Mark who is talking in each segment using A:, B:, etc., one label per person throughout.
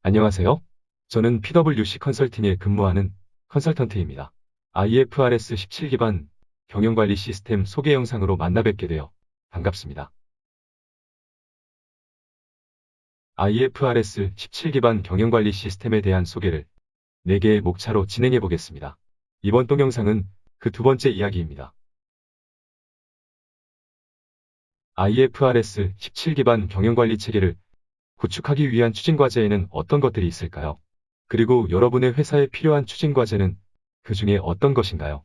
A: 안녕하세요. 저는 PwC 컨설팅에 근무하는 컨설턴트입니다. IFRS 17 기반 경영관리 시스템 소개 영상으로 만나 뵙게 되어 반갑습니다. IFRS 17 기반 경영관리 시스템에 대한 소개를 4개의 목차로 진행해 보겠습니다. 이번 동영상은 그 두 번째 이야기입니다. IFRS 17 기반 경영관리 체계를 구축하기 위한 추진과제에는 어떤 것들이 있을까요? 그리고 여러분의 회사에 필요한 추진과제는 그 중에 어떤 것인가요?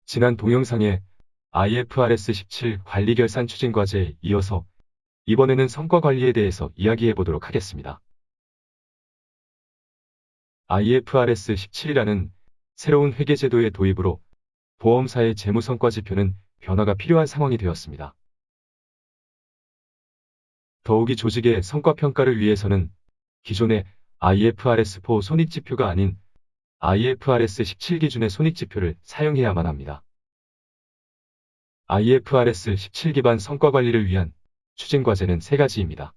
A: 지난 동영상에 IFRS 17 관리결산 추진과제에 이어서 이번에는 성과관리에 대해서 이야기해 보도록 하겠습니다. IFRS 17이라는 새로운 회계제도의 도입으로 보험사의 재무성과지표는 변화가 필요한 상황이 되었습니다. 더욱이 조직의 성과평가를 위해서는 기존의 IFRS4 손익지표가 아닌 IFRS 17 기준의 손익지표를 사용해야만 합니다. IFRS 17 기반 성과관리를 위한 추진과제는 3가지입니다.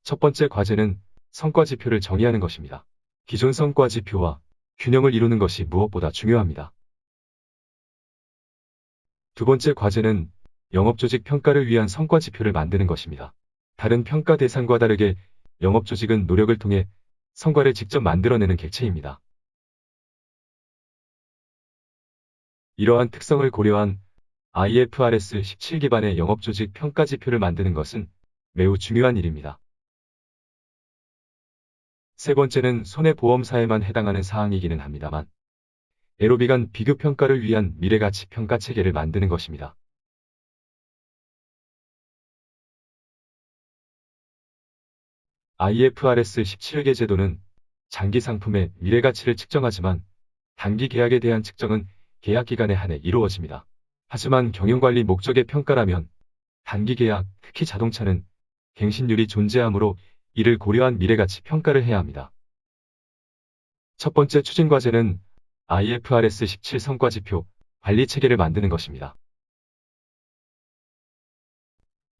A: 첫 번째 과제는 성과지표를 정의하는 것입니다. 기존 성과지표와 균형을 이루는 것이 무엇보다 중요합니다. 두 번째 과제는 영업조직 평가를 위한 성과지표를 만드는 것입니다. 다른 평가 대상과 다르게 영업조직은 노력을 통해 성과를 직접 만들어내는 객체입니다. 이러한 특성을 고려한 IFRS 17 기반의 영업조직 평가지표를 만드는 것은 매우 중요한 일입니다. 세 번째는 손해보험사에만 해당하는 사항이기는 합니다만 애로비관 비교평가를 위한 미래가치평가 체계를 만드는 것입니다. IFRS 17개 제도는 장기 상품의 미래가치를 측정하지만 단기 계약에 대한 측정은 계약기간에 한해 이루어집니다. 하지만 경영관리 목적의 평가라면 단기 계약, 특히 자동차는 갱신율이 존재하므로 이를 고려한 미래가치 평가를 해야 합니다. 첫 번째 추진과제는 IFRS 17 성과지표 관리 체계를 만드는 것입니다.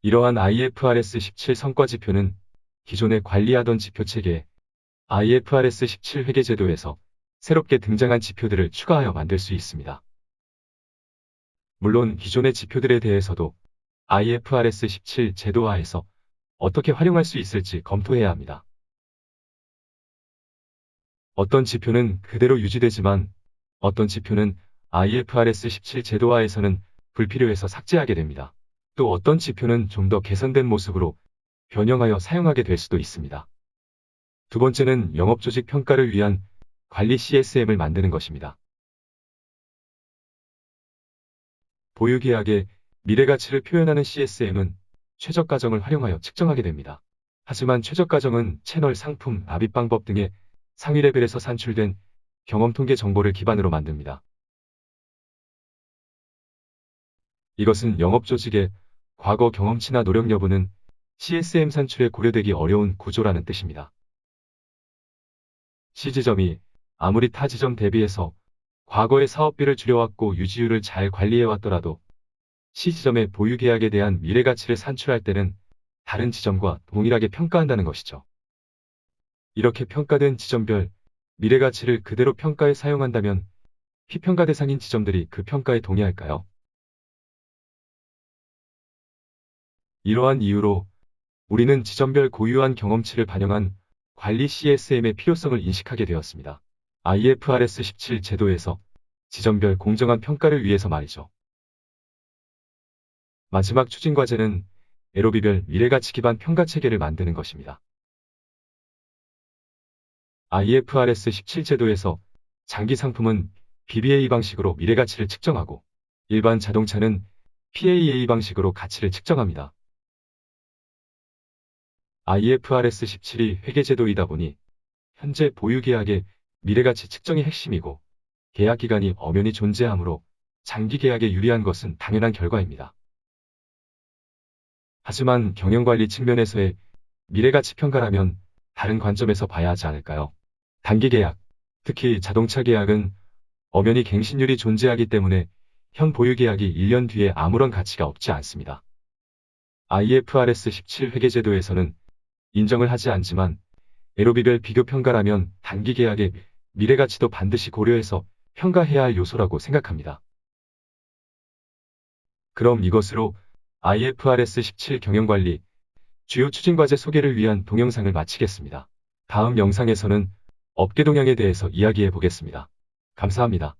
A: 이러한 IFRS 17 성과지표는 기존에 관리하던 지표 체계에 IFRS 17 회계제도에서 새롭게 등장한 지표들을 추가하여 만들 수 있습니다. 물론 기존의 지표들에 대해서도 IFRS 17 제도화에서 어떻게 활용할 수 있을지 검토해야 합니다. 어떤 지표는 그대로 유지되지만 어떤 지표는 IFRS 17 제도화에서는 불필요해서 삭제하게 됩니다. 또 어떤 지표는 좀 더 개선된 모습으로 변형하여 사용하게 될 수도 있습니다. 두 번째는 영업조직 평가를 위한 관리 CSM을 만드는 것입니다. 보유계약의 미래가치를 표현하는 CSM은 최저가정을 활용하여 측정하게 됩니다. 하지만 최저가정은 채널, 상품, 납입방법 등의 상위 레벨에서 산출된 경험 통계 정보를 기반으로 만듭니다. 이것은 영업조직의 과거 경험치나 노력 여부는 CSM 산출에 고려되기 어려운 구조라는 뜻입니다. C지점이 아무리 타 지점 대비해서 과거의 사업비를 줄여왔고 유지율을 잘 관리해왔더라도 C지점의 보유계약에 대한 미래가치를 산출할 때는 다른 지점과 동일하게 평가한다는 것이죠. 이렇게 평가된 지점별 미래가치를 그대로 평가에 사용한다면 피평가 대상인 지점들이 그 평가에 동의할까요? 이러한 이유로 우리는 지점별 고유한 경험치를 반영한 관리 CSM의 필요성을 인식하게 되었습니다. IFRS 17 제도에서 지점별 공정한 평가를 위해서 말이죠. 마지막 추진 과제는 애로비별 미래가치 기반 평가 체계를 만드는 것입니다. IFRS 17 제도에서 장기 상품은 BBA 방식으로 미래가치를 측정하고 일반 자동차는 PAA 방식으로 가치를 측정합니다. IFRS 17이 회계제도이다 보니 현재 보유계약의 미래가치 측정이 핵심이고 계약기간이 엄연히 존재하므로 장기 계약에 유리한 것은 당연한 결과입니다. 하지만 경영관리 측면에서의 미래가치 평가라면 다른 관점에서 봐야 하지 않을까요? 단기 계약, 특히 자동차 계약은 엄연히 갱신율이 존재하기 때문에 현 보유 계약이 1년 뒤에 아무런 가치가 없지 않습니다. IFRS 17 회계제도에서는 인정을 하지 않지만 LOB별 비교 평가라면 단기 계약의 미래 가치도 반드시 고려해서 평가해야 할 요소라고 생각합니다. 그럼 이것으로 IFRS 17 경영관리 주요 추진과제 소개를 위한 동영상을 마치겠습니다. 다음 영상에서는 업계 동향에 대해서 이야기해 보겠습니다. 감사합니다.